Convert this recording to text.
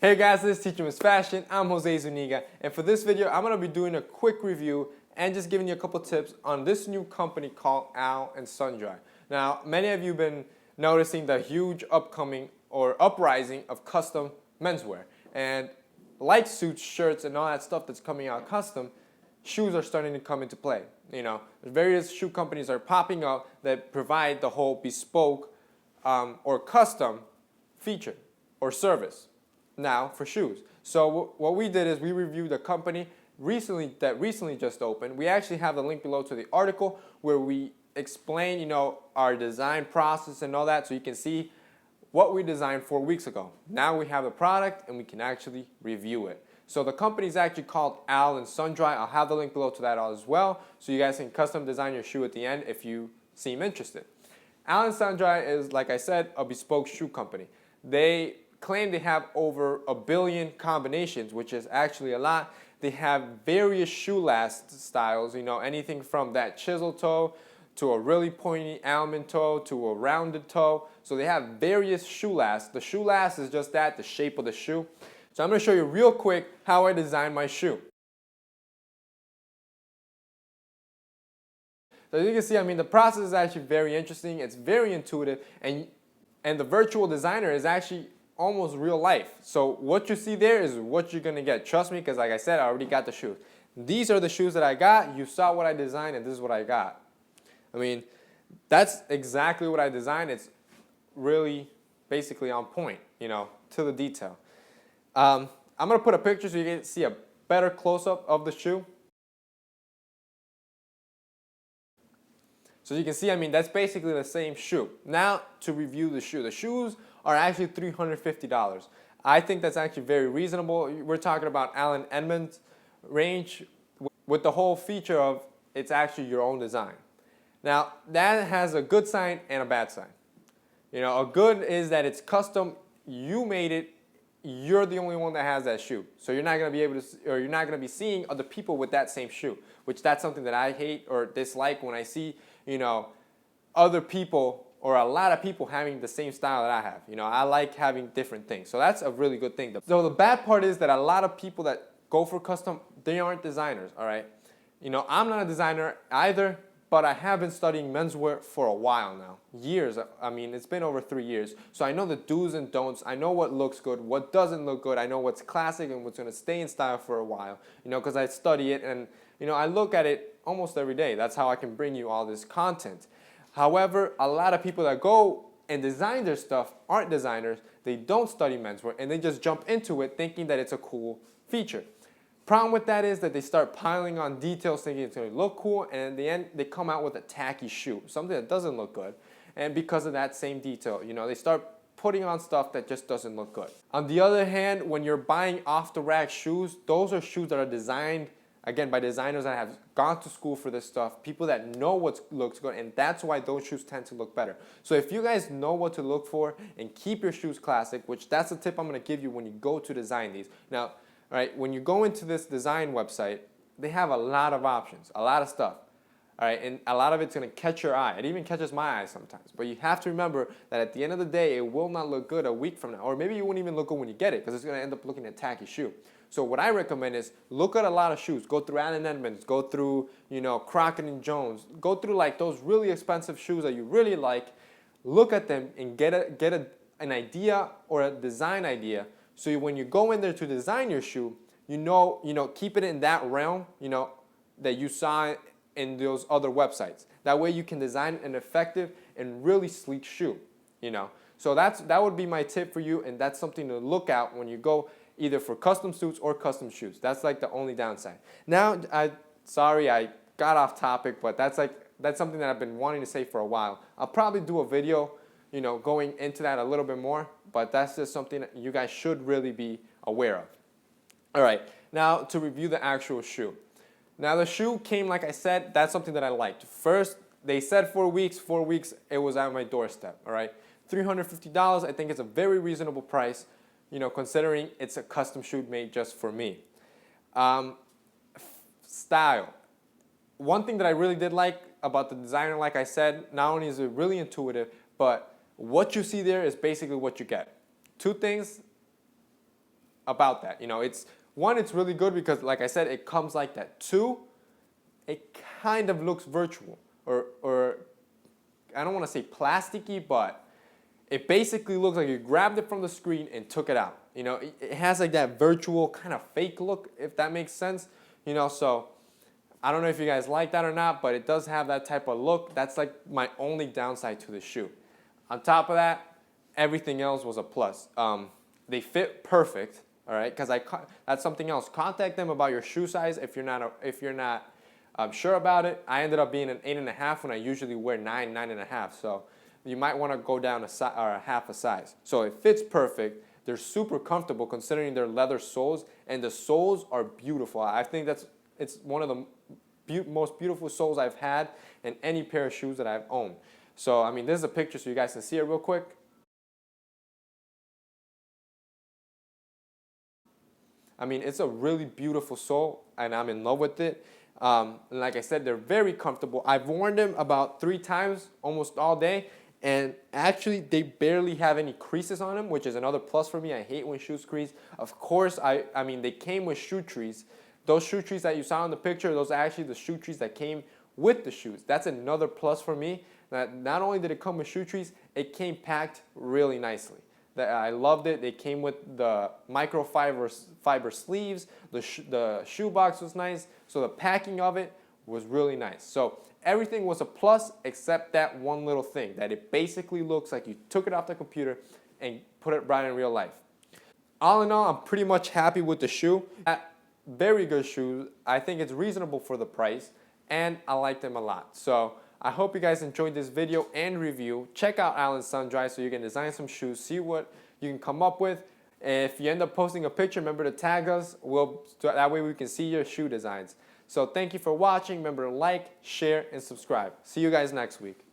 Hey guys, this is Teacher Miss Fashion. I'm Jose Zuniga, and for this video, I'm going to be doing a quick review and just giving you a couple tips on this new company called Awl and Sundry. Now, many of you have been noticing the huge upcoming or uprising of custom menswear, and like suits, shirts, and all that stuff that's coming out custom, shoes are starting to come into play. You know, various shoe companies are popping up that provide the whole bespoke or custom feature or service. Now for shoes. So what we did is we reviewed a company recently just opened. We actually have the link below to the article where we explain, our design process and all that, so you can see what we designed 4 weeks ago. Now we have the product and we can actually review it. So the company is actually called Awl and Sundry. I'll have the link below to that as well, so you guys can custom design your shoe at the end if you seem interested. Awl and Sundry is, like I said, a bespoke shoe company. They claim they have over 1 billion combinations, which is actually a lot. They have various shoe last styles, anything from that chisel toe to a really pointy almond toe to a rounded toe. So they have various shoe lasts. The shoe last is just that, the shape of the shoe. So I'm going to show you real quick how I designed my shoe. So as you can see, the process is actually very interesting. It's very intuitive, and the virtual designer is actually almost real life. So what you see there is what you're gonna get. Trust me, because like I said, I already got the shoes. These are the shoes that I got. You saw what I designed, and this is what I got. That's exactly what I designed. It's really basically on point, to the detail. I'm gonna put a picture so you can see a better close-up of the shoe. So you can see, that's basically the same shoe. Now to review the shoe. The shoes are actually $350. I think that's actually very reasonable. We're talking about Allen Edmonds range with the whole feature of it's actually your own design. Now that has a good side and a bad side. A good is that it's custom, you made it, you're the only one that has that shoe. So you're not going to be able to, or you're not going to be seeing other people with that same shoe, which that's something that I hate or dislike when I see, other people or a lot of people having the same style that I have. I like having different things. So that's a really good thing. So the bad part is that a lot of people that go for custom, they aren't designers, all right? I'm not a designer either, but I have been studying menswear for a while now. Years. It's been over 3 years. So I know the do's and don'ts. I know what looks good, what doesn't look good. I know what's classic and what's going to stay in style for a while, because I study it and, I look at it almost every day. That's how I can bring you all this content. However, a lot of people that go and design their stuff aren't designers. They don't study menswear and they just jump into it thinking that it's a cool feature. Problem with that is that they start piling on details thinking it's going to look cool, and in the end they come out with a tacky shoe, something that doesn't look good. And because of that same detail, they start putting on stuff that just doesn't look good. On the other hand, when you're buying off the rack shoes, those are shoes that are designed again by designers that have gone to school for this stuff, people that know what looks good, and that's why those shoes tend to look better. So if you guys know what to look for and keep your shoes classic, which that's the tip I'm going to give you when you go to design these. Now, all right, when you go into this design website, they have a lot of options, a lot of stuff. All right, and a lot of it's going to catch your eye. It even catches my eye sometimes. But you have to remember that at the end of the day, it will not look good a week from now. Or maybe you won't even look good when you get it because it's going to end up looking a tacky shoe. So what I recommend is look at a lot of shoes. Go through Allen Edmonds. Go through, Crockett and Jones. Go through like those really expensive shoes that you really like. Look at them and get an idea or a design idea. So when you go in there to design your shoe, keep it in that realm, that you saw in those other websites. That way you can design an effective and really sleek shoe, So that would be my tip for you, and that's something to look out when you go either for custom suits or custom shoes. That's like the only downside. Now, sorry I got off topic, but that's something that I've been wanting to say for a while. I'll probably do a video, going into that a little bit more, but that's just something that you guys should really be aware of. All right, now to review the actual shoe. Now the shoe came, like I said, that's something that I liked. First, they said 4 weeks, 4 weeks, it was at my doorstep, all right? $350, I think it's a very reasonable price, considering it's a custom shoe made just for me. Style. One thing that I really did like about the designer, like I said, not only is it really intuitive, but what you see there is basically what you get. Two things about that. You know, it's really good because, like I said, it comes like that. Two, it kind of looks virtual, or I don't want to say plasticky, but it basically looks like you grabbed it from the screen and took it out. You know, it has like that virtual kind of fake look, if that makes sense. You know, so I don't know if you guys like that or not, but it does have that type of look. That's like my only downside to the shoe. On top of that, everything else was a plus. They fit perfect, all right? Because that's something else. Contact them about your shoe size if you're not sure about it. I ended up being an 8.5 when I usually wear 9, 9.5. So you might want to go down a half a size. So it fits perfect. They're super comfortable considering their leather soles, and the soles are beautiful. I think it's one of the most beautiful soles I've had in any pair of shoes that I've owned. So, I mean, this is a picture so you guys can see it real quick. I mean, it's a really beautiful sole, and I'm in love with it. Like I said, they're very comfortable. I've worn them about 3 times almost all day, and actually they barely have any creases on them, which is another plus for me. I hate when shoes crease. Of course, I mean, they came with shoe trees. Those shoe trees that you saw in the picture, those are actually the shoe trees that came with the shoes. That's another plus for me. That not only did it come with shoe trees, it came packed really nicely. I loved it. They came with the microfiber sleeves. The shoe box was nice. So the packing of it was really nice. So everything was a plus except that one little thing, that it basically looks like you took it off the computer and put it right in real life. All in all, I'm pretty much happy with the shoe. Very good shoe. I think it's reasonable for the price, and I like them a lot. So I hope you guys enjoyed this video and review. Check out Awl and Sundry so you can design some shoes, see what you can come up with. If you end up posting a picture, remember to tag us. That way we can see your shoe designs. So thank you for watching. Remember to like, share, and subscribe. See you guys next week.